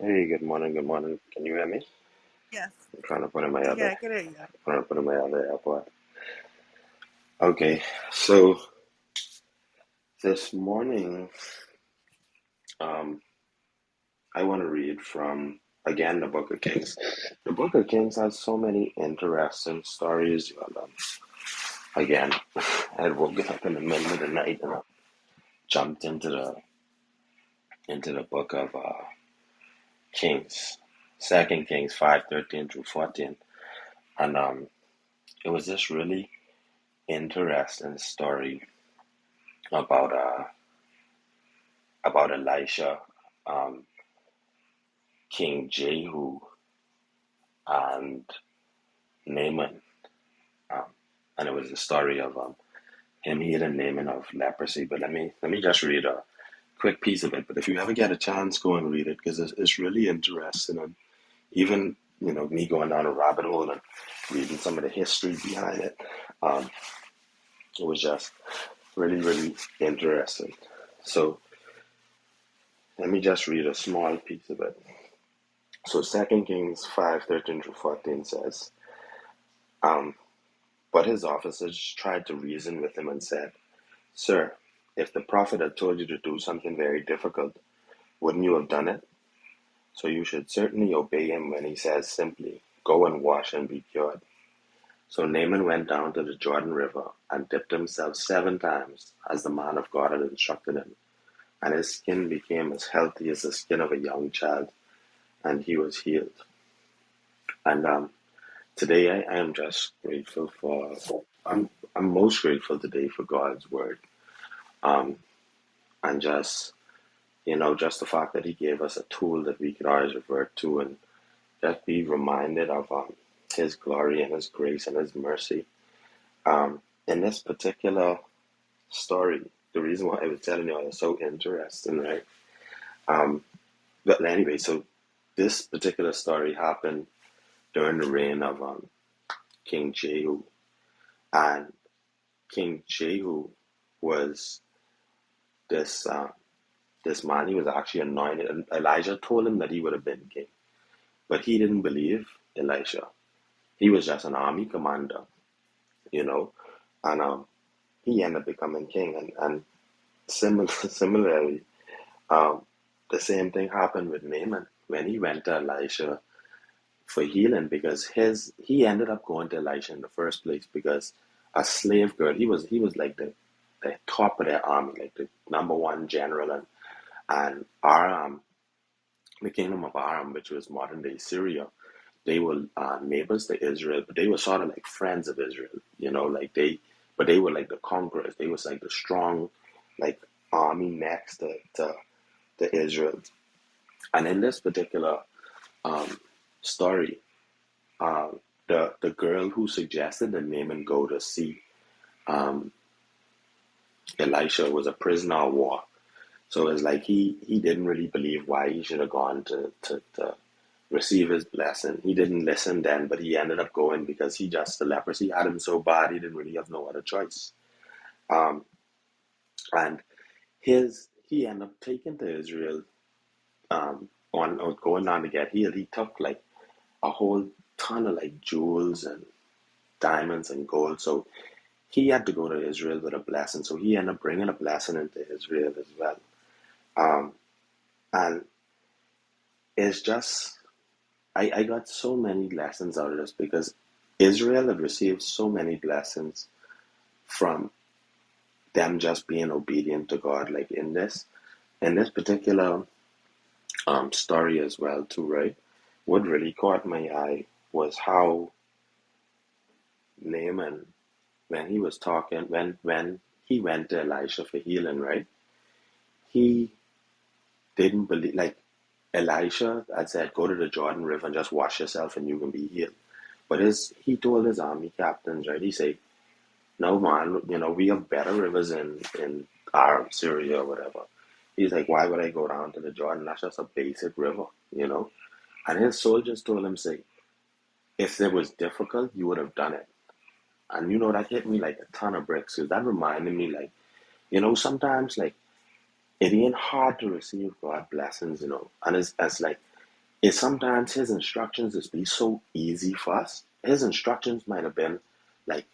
Hey, good morning, good morning. Can you hear me? Yes. I'm trying to put in my Yeah, other, I can hear you. trying to put in my other AirPod. Okay, so this morning, um, I want to read from again the Book of Kings. The Book of Kings has so many interesting stories. Well, again, I had woken up in the middle of the night and I jumped into the Book of Kings, Second Kings 5:13 through 14, and it was this really interesting story about Elisha, um, King Jehu, and Naaman. Um, and it was the story of him healing Naaman of leprosy. But let me just read a quick piece of it. But if you ever get a chance, go and read it because it's really interesting. And even me going down a rabbit hole and reading some of the history behind it, um, it was just really really interesting. So let me just read a small piece of it. So Second Kings 5:13 through 14 says. Um, But his officers tried to reason with him and said, Sir, if the prophet had told you to do something very difficult, wouldn't you have done it? So you should certainly obey him when he says simply, Go and wash and be cured. So Naaman went down to the Jordan River and dipped himself 7 times, as the man of God had instructed him. And his skin became as healthy as the skin of a young child, and he was healed. And today I am just grateful I'm most grateful today for God's word. Um, and just the fact that he gave us a tool that we could always revert to and just be reminded of his glory and his grace and his mercy. In this particular story, the reason why I was telling you it's so interesting, right? Um, but anyway, so this particular story happened during the reign of King Jehu, and King Jehu was this this man. He was actually anointed, and Elijah told him that he would have been king. But he didn't believe Elisha. He was just an army commander, you know, and he ended up becoming king. And similarly, um, the same thing happened with Naaman when he went to Elisha for healing because he ended up going to Elisha in the first place because a slave girl, he was like the top of their army, like the number one general, and Aram, the kingdom of Aram, which was modern day Syria. They were neighbors to Israel, but they were sort of like friends of Israel, but they were like the conquerors. They was like the strong, like army next to Israel. And in this particular um, story, uh, the girl who suggested the Naaman go to see um, Elisha was a prisoner of war. So it's like he didn't really believe why he should have gone to receive his blessing. He didn't listen then, but he ended up going because the leprosy had him so bad he didn't really have no other choice. Um, and he ended up taking to Israel on going on to get healed. He took like a whole ton of like jewels and diamonds and gold. So he had to go to Israel with a blessing. So he ended up bringing a blessing into Israel as well. Um, and it's just I got so many lessons out of this because Israel had received so many blessings from them just being obedient to God. Like in this particular story as well too, right? What really caught my eye was how Naaman, when he was talking, when he went to Elisha for healing, right? He didn't believe like Elisha had said, go to the Jordan River and just wash yourself and you can be healed. But he told his army captains, right? He said, no man, we have better rivers in Arab, Syria, or whatever. He's like, why would I go down to the Jordan? That's just a basic river. And his soldiers told him, say, if it was difficult, you would have done it. And that hit me like a ton of bricks. Because that reminded me, like, sometimes like it ain't hard to receive God blessings. And it's like is sometimes his instructions just be so easy for us. His instructions might have been like,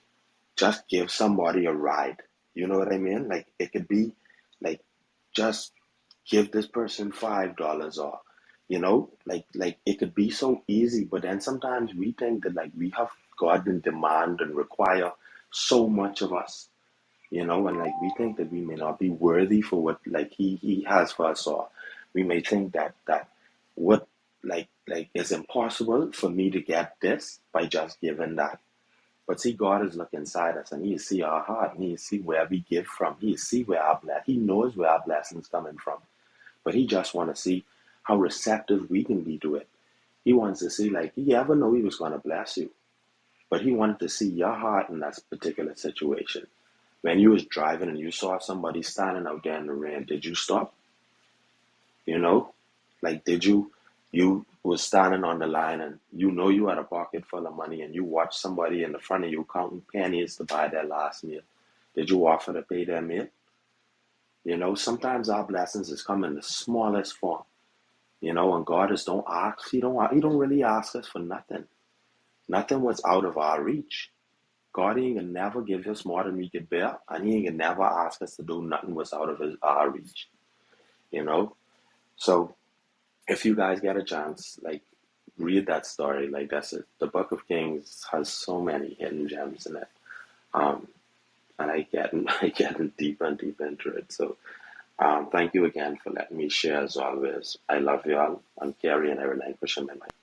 just give somebody a ride. You know what I mean? Like it could be like, just give this person $5, or like it could be so easy. But then sometimes we think that like we have God and demand and require so much of us, and like we think that we may not be worthy for what like he has for us, or we may think that what like it's impossible for me to get this by just giving that. But see, God is looking inside us, and He see our heart, and He see where we give from. He see where our He knows where our blessings coming from. But He just want to see how receptive we can be to it. He wants to see, like, He ever know He was going to bless you, but He wanted to see your heart in that particular situation. When you was driving and you saw somebody standing out there in the rain, did you stop? You know, like did you was standing on the line, and you had a pocket full of money, and you watched somebody in the front of you counting pennies to buy their last meal. Did you offer to pay their meal? Sometimes our blessings is come in the smallest form. And God is don't ask. He don't really ask us for nothing. Nothing was out of our reach. God ain't gonna never give us more than we could bear, and He ain't gonna never ask us to do nothing was out of our reach. You know. So if you guys get a chance, like, read that story. Like, that's it. The Book of Kings has so many hidden gems in it. Um, and I get I get deeper and deeper into it. So thank you again for letting me share as always. I love you all. I'm Gary, and I relinquish my mic.